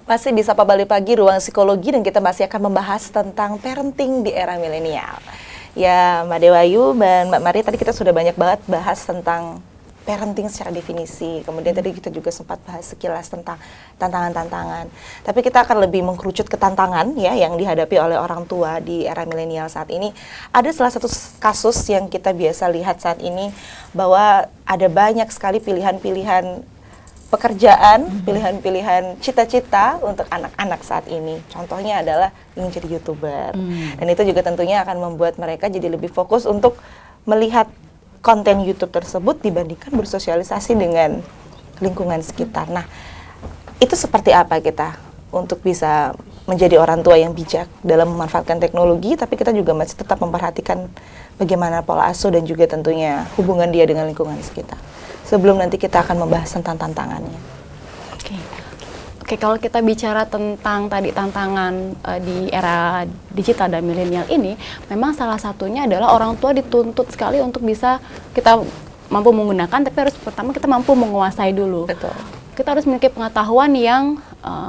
Masih di Sapa Bali Pagi, Ruang Psikologi, dan kita masih akan membahas tentang parenting di era milenial. Ya, Mbak Dewayu dan Mbak Mari, tadi kita sudah banyak banget bahas tentang parenting secara definisi. Kemudian tadi kita juga sempat bahas sekilas tentang tantangan-tantangan. Tapi kita akan lebih mengkerucut ke tantangan ya yang dihadapi oleh orang tua di era milenial saat ini. Ada salah satu kasus yang kita biasa lihat saat ini, bahwa ada banyak sekali pilihan-pilihan pekerjaan, pilihan-pilihan cita-cita untuk anak-anak saat ini. Contohnya adalah ingin jadi YouTuber. Dan itu juga tentunya akan membuat mereka jadi lebih fokus untuk melihat konten YouTube tersebut dibandingkan bersosialisasi dengan lingkungan sekitar. Nah, itu seperti apa kita untuk bisa menjadi orang tua yang bijak dalam memanfaatkan teknologi, tapi kita juga masih tetap memperhatikan bagaimana pola asuh dan juga tentunya hubungan dia dengan lingkungan sekitar. Sebelum nanti kita akan membahas tentang tantangannya. Oke, kalau kita bicara tentang tadi tantangan di era digital dan milenial ini, memang salah satunya adalah orang tua dituntut sekali untuk bisa kita mampu menggunakan, tapi harus pertama kita mampu menguasai dulu. Betul. Kita harus memiliki pengetahuan yang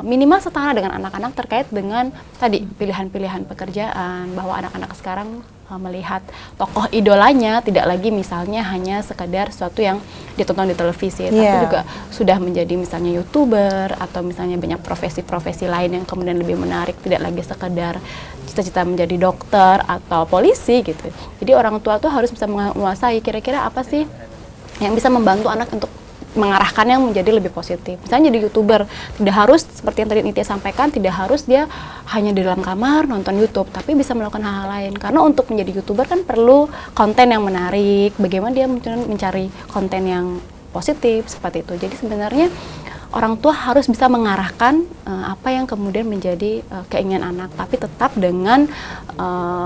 minimal setara dengan anak-anak terkait dengan tadi pilihan-pilihan pekerjaan, bahwa anak-anak sekarang melihat tokoh idolanya tidak lagi misalnya hanya sekedar sesuatu yang ditonton di televisi, tapi juga sudah menjadi misalnya YouTuber atau misalnya banyak profesi-profesi lain yang kemudian lebih menarik, tidak lagi sekedar cita-cita menjadi dokter atau polisi gitu. Jadi orang tua tuh harus bisa menguasai kira-kira apa sih yang bisa membantu anak untuk mengarahkannya menjadi lebih positif. Misalnya jadi YouTuber, tidak harus seperti yang tadi Nitya sampaikan, tidak harus dia hanya di dalam kamar nonton YouTube, tapi bisa melakukan hal-hal lain. Karena untuk menjadi YouTuber kan perlu konten yang menarik, bagaimana dia mencari konten yang positif seperti itu. Jadi sebenarnya orang tua harus bisa mengarahkan apa yang kemudian menjadi keinginan anak, tapi tetap dengan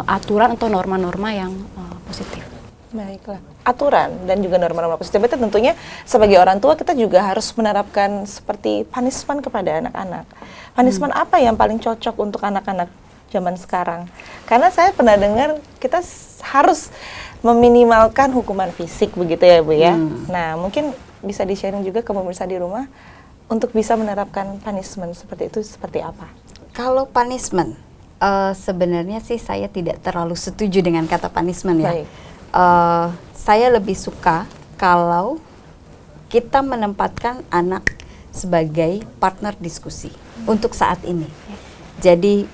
aturan atau norma-norma yang positif. Baiklah, aturan dan juga norma-norma positif itu tentunya sebagai orang tua kita juga harus menerapkan seperti punishment kepada anak-anak. Punishment apa yang paling cocok untuk anak-anak zaman sekarang? Karena saya pernah dengar kita harus meminimalkan hukuman fisik begitu ya Bu ya. Nah mungkin bisa di-sharing juga ke pemirsa di rumah untuk bisa menerapkan punishment seperti itu seperti apa? Kalau punishment, sebenarnya sih saya tidak terlalu setuju dengan kata punishment ya. Baik. Saya lebih suka kalau kita menempatkan anak sebagai partner diskusi untuk saat ini. Jadi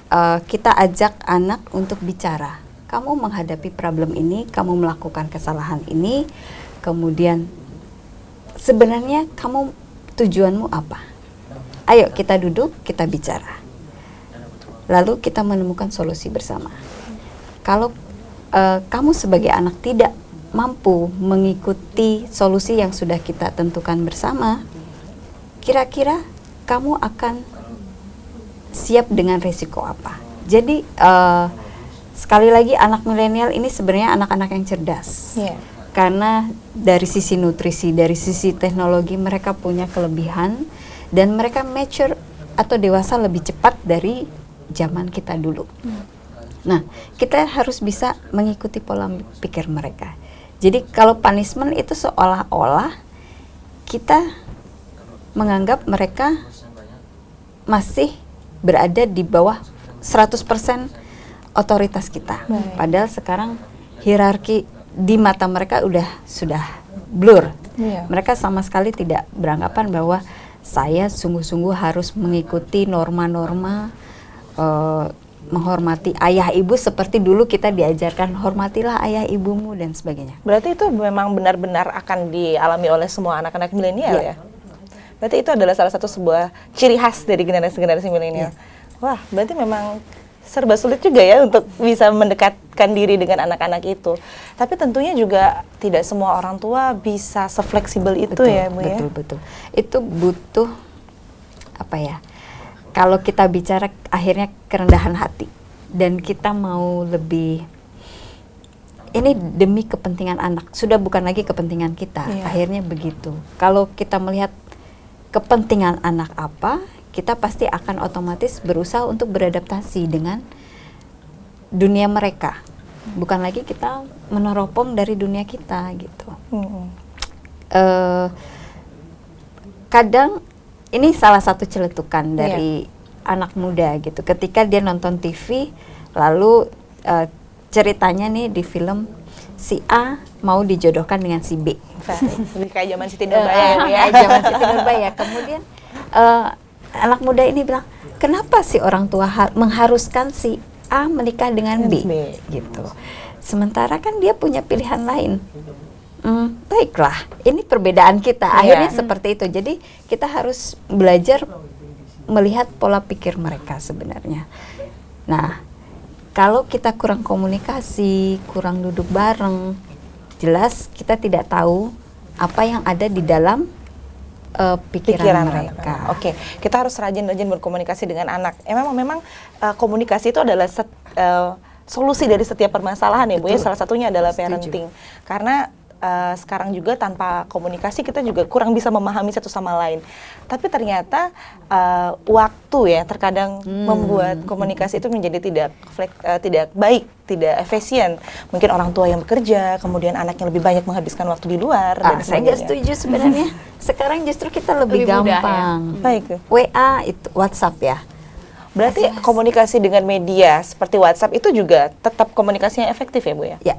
kita ajak anak untuk bicara. Kamu menghadapi problem ini, kamu melakukan kesalahan ini, kemudian sebenarnya kamu tujuanmu apa? Ayo kita duduk, kita bicara. Lalu kita menemukan solusi bersama. Kalau kamu sebagai anak tidak mampu mengikuti solusi yang sudah kita tentukan bersama, kira-kira kamu akan siap dengan resiko apa? Jadi sekali lagi anak milenial ini sebenarnya anak-anak yang cerdas. Karena dari sisi nutrisi, dari sisi teknologi mereka punya kelebihan dan mereka mature atau dewasa lebih cepat dari zaman kita dulu. Nah, kita harus bisa mengikuti pola pikir mereka. Jadi kalau punishment itu seolah-olah kita menganggap mereka masih berada di bawah 100% otoritas kita. Padahal sekarang hierarki di mata mereka sudah blur. Mereka sama sekali tidak beranggapan bahwa saya sungguh-sungguh harus mengikuti norma-norma menghormati ayah ibu seperti dulu kita diajarkan hormatilah ayah ibumu dan sebagainya. Berarti itu memang benar-benar akan dialami oleh semua anak-anak milenial ya? Berarti itu adalah salah satu sebuah ciri khas dari generasi-generasi milenial. Wah, berarti memang serba sulit juga ya untuk bisa mendekatkan diri dengan anak-anak itu. Tapi tentunya juga tidak semua orang tua bisa sefleksibel itu ya Bu ya? Betul. Itu butuh apa ya? Kalau kita bicara akhirnya kerendahan hati dan kita mau lebih ini demi kepentingan anak, sudah bukan lagi kepentingan kita, akhirnya begitu. Kalau kita melihat kepentingan anak apa, kita pasti akan otomatis berusaha untuk beradaptasi dengan dunia mereka, bukan lagi kita meneropong dari dunia kita gitu. Kadang ini salah satu celetukan dari anak muda gitu. Ketika dia nonton TV, lalu ceritanya nih di film si A mau dijodohkan dengan si B. Lebih kayak zaman Siti Nurbaya ya. Kayak zaman Siti Nurbaya. Kemudian anak muda ini bilang, kenapa sih orang tua mengharuskan si A menikah dengan B? Gitu. Sementara kan dia punya pilihan lain. Baiklah, ini perbedaan kita. Akhirnya seperti itu. Jadi kita harus belajar melihat pola pikir mereka sebenarnya. Nah, kalau kita kurang komunikasi, kurang duduk bareng, jelas kita tidak tahu apa yang ada di dalam pikiran mereka. Oke, kita harus rajin-rajin berkomunikasi dengan anak. Memang komunikasi itu adalah solusi dari setiap permasalahan ya Bu ya. Salah satunya adalah parenting. Karena sekarang juga tanpa komunikasi kita juga kurang bisa memahami satu sama lain. Tapi ternyata waktu ya terkadang membuat komunikasi itu menjadi tidak baik, tidak efisien. Mungkin orang tua yang bekerja, kemudian anaknya lebih banyak menghabiskan waktu di luar. Dan Saya nggak setuju sebenarnya. Sekarang justru kita lebih gampang. Baik. WA itu WhatsApp ya. Berarti komunikasi dengan media seperti WhatsApp itu juga tetap komunikasi yang efektif ya Bu ya? Ya.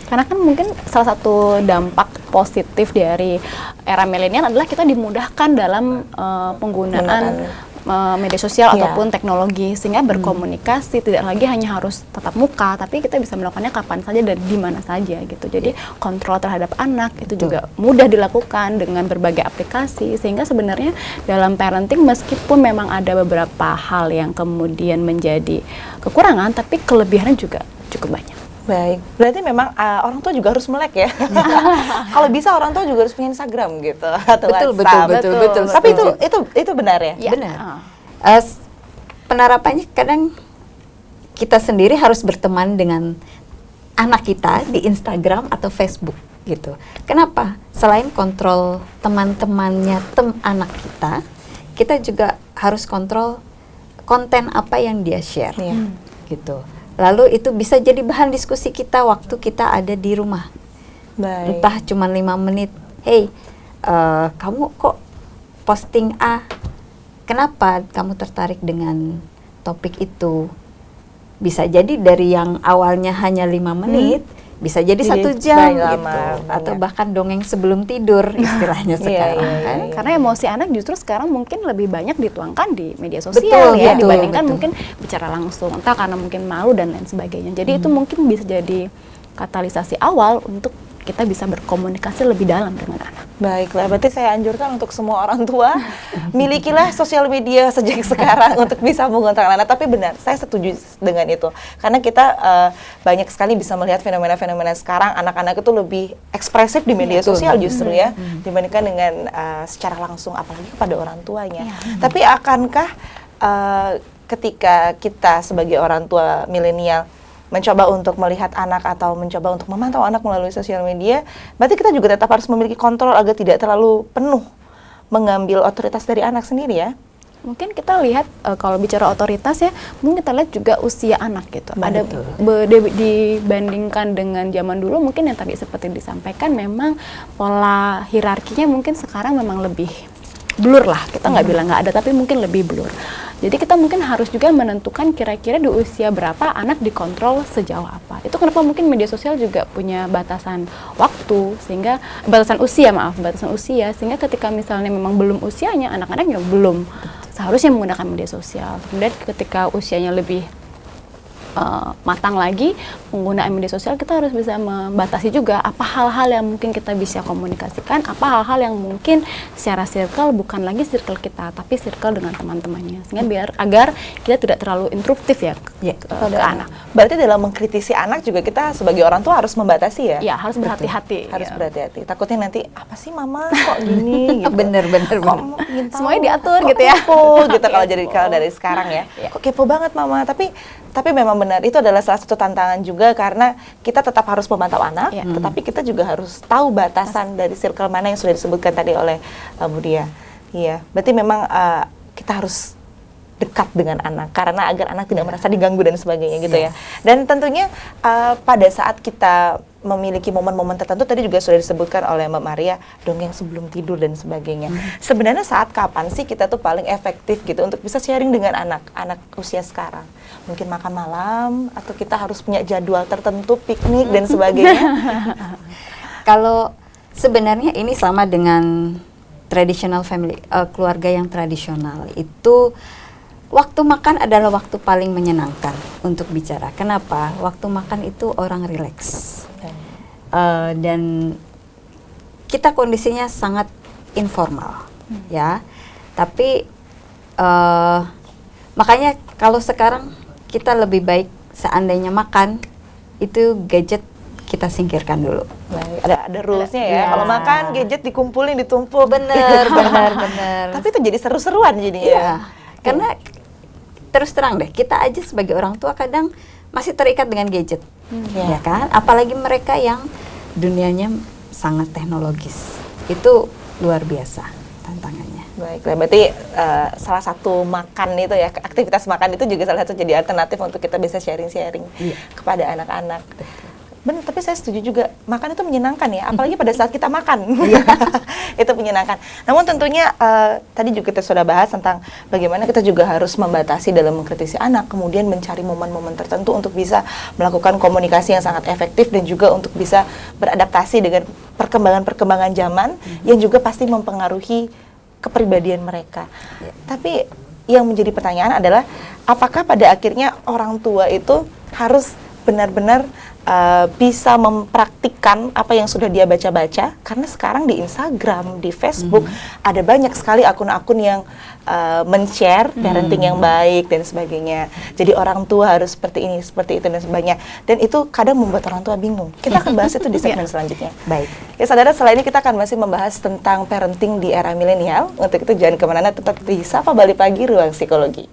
Karena kan mungkin salah satu dampak positif dari era milenial adalah kita dimudahkan dalam penggunaan media sosial ataupun teknologi, sehingga berkomunikasi tidak lagi hanya harus tatap muka, tapi kita bisa melakukannya kapan saja dan di mana saja gitu. Jadi kontrol terhadap anak itu juga mudah dilakukan dengan berbagai aplikasi, sehingga sebenarnya dalam parenting meskipun memang ada beberapa hal yang kemudian menjadi kekurangan, tapi kelebihannya juga cukup banyak. Baik, berarti memang orang tua juga harus melek ya. Kalau bisa orang tua juga harus punya Instagram gitu atau WhatsApp. Betul. Tapi itu benar ya? Ya. Benar. Penerapannya kadang kita sendiri harus berteman dengan anak kita di Instagram atau Facebook gitu. Kenapa? Selain kontrol teman-temannya anak kita juga harus kontrol konten apa yang dia share, gitu. Lalu itu bisa jadi bahan diskusi kita waktu kita ada di rumah. Baik. Entah cuma 5 menit. Hey, kamu kok posting A? Kenapa kamu tertarik dengan topik itu? Bisa jadi dari yang awalnya hanya 5 menit, bisa jadi 1 jam gitu. Atau bahkan dongeng sebelum tidur istilahnya sekarang kan. Karena emosi anak justru sekarang mungkin lebih banyak dituangkan di media sosial dibandingkan mungkin bicara langsung, entah karena mungkin malu dan lain sebagainya. Jadi itu mungkin bisa jadi katalisasi awal untuk kita bisa berkomunikasi lebih dalam dengan anak. Baiklah, berarti saya anjurkan untuk semua orang tua milikilah sosial media sejak sekarang untuk bisa mengontak anak. Tapi benar, saya setuju dengan itu. Karena kita banyak sekali bisa melihat fenomena-fenomena sekarang anak-anak itu lebih ekspresif di media sosial justru ya, dibandingkan dengan secara langsung apalagi kepada orang tuanya. Tapi akankah ketika kita sebagai orang tua milenial mencoba untuk melihat anak atau mencoba untuk memantau anak melalui sosial media, berarti kita juga tetap harus memiliki kontrol agar tidak terlalu penuh mengambil otoritas dari anak sendiri ya? Mungkin kita lihat kalau bicara otoritas ya, mungkin kita lihat juga usia anak gitu. Ada dibandingkan dengan zaman dulu mungkin yang tadi seperti disampaikan memang pola hierarkinya mungkin sekarang memang lebih blur lah, kita nggak bilang nggak ada, tapi mungkin lebih blur. Jadi kita mungkin harus juga menentukan kira-kira di usia berapa anak dikontrol sejauh apa. Itu kenapa mungkin media sosial juga punya batasan waktu, sehingga batasan usia, sehingga ketika misalnya memang belum usianya, anak-anak yang belum seharusnya menggunakan media sosial. Kemudian ketika usianya lebih matang lagi penggunaan media sosial, kita harus bisa membatasi juga apa hal-hal yang mungkin kita bisa komunikasikan, apa hal-hal yang mungkin secara circle bukan lagi circle kita, tapi circle dengan teman-temannya, sehingga agar kita tidak terlalu intruptif ya ke anak. Berarti dalam mengkritisi anak juga kita sebagai orang tua harus membatasi ya? Ya, harus berhati-hati. Harus berhati-hati. Takutnya nanti apa sih mama kok gini? Gitu. Bener. Semuanya diatur gitu ya. Kepo gitu kalau dari sekarang ya. Kok kepo banget mama? Tapi memang benar, itu adalah salah satu tantangan juga karena kita tetap harus memantau anak, tetapi kita juga harus tahu batasan dari circle mana yang sudah disebutkan tadi oleh Bu Dia. Iya, berarti memang kita harus dekat dengan anak karena agar anak tidak merasa diganggu dan sebagainya gitu ya. Dan tentunya pada saat kita memiliki momen-momen tertentu, tadi juga sudah disebutkan oleh Mbak Maria, dongeng sebelum tidur dan sebagainya. Sebenarnya saat kapan sih kita tuh paling efektif gitu untuk bisa sharing dengan anak usia sekarang? Mungkin makan malam, atau kita harus punya jadwal tertentu, piknik dan sebagainya? Kalau sebenarnya ini sama dengan traditional family, keluarga yang tradisional itu waktu makan adalah waktu paling menyenangkan untuk bicara. Kenapa? Waktu makan itu orang rileks. Dan kita kondisinya sangat informal, ya. Tapi makanya kalau sekarang kita lebih baik seandainya makan itu gadget kita singkirkan dulu. Baik, ada rulesnya ya. Ya. Kalau makan gadget dikumpulin, ditumpuk. Bener. Tapi itu jadi seru-seruan jadinya. Iya. Karena terus terang deh, kita aja sebagai orang tua kadang masih terikat dengan gadget, ya kan? Apalagi mereka yang dunianya sangat teknologis, itu luar biasa tantangannya. Baiklah, berarti salah satu makan itu ya, aktivitas makan itu juga salah satu jadi alternatif untuk kita bisa sharing-sharing kepada anak-anak. Benar, tapi saya setuju juga, makan itu menyenangkan ya, apalagi pada saat kita makan. Itu menyenangkan. Namun tentunya tadi juga kita sudah bahas tentang bagaimana kita juga harus membatasi dalam mengkritisi anak, kemudian mencari momen-momen tertentu untuk bisa melakukan komunikasi yang sangat efektif dan juga untuk bisa beradaptasi dengan perkembangan-perkembangan zaman yang juga pasti mempengaruhi kepribadian mereka. Tapi yang menjadi pertanyaan adalah, apakah pada akhirnya orang tua itu harus benar-benar bisa mempraktikkan apa yang sudah dia baca-baca? Karena sekarang di Instagram, di Facebook ada banyak sekali akun-akun yang men-share parenting yang baik dan sebagainya. Jadi orang tua harus seperti ini, seperti itu dan sebagainya. Dan itu kadang membuat orang tua bingung. Kita akan bahas itu di segmen selanjutnya. Baik. Ya saudara, setelah ini kita akan masih membahas tentang parenting di era milenial. Untuk itu jangan kemana-mana, tetap di Sapa Bali Pagi Ruang Psikologi.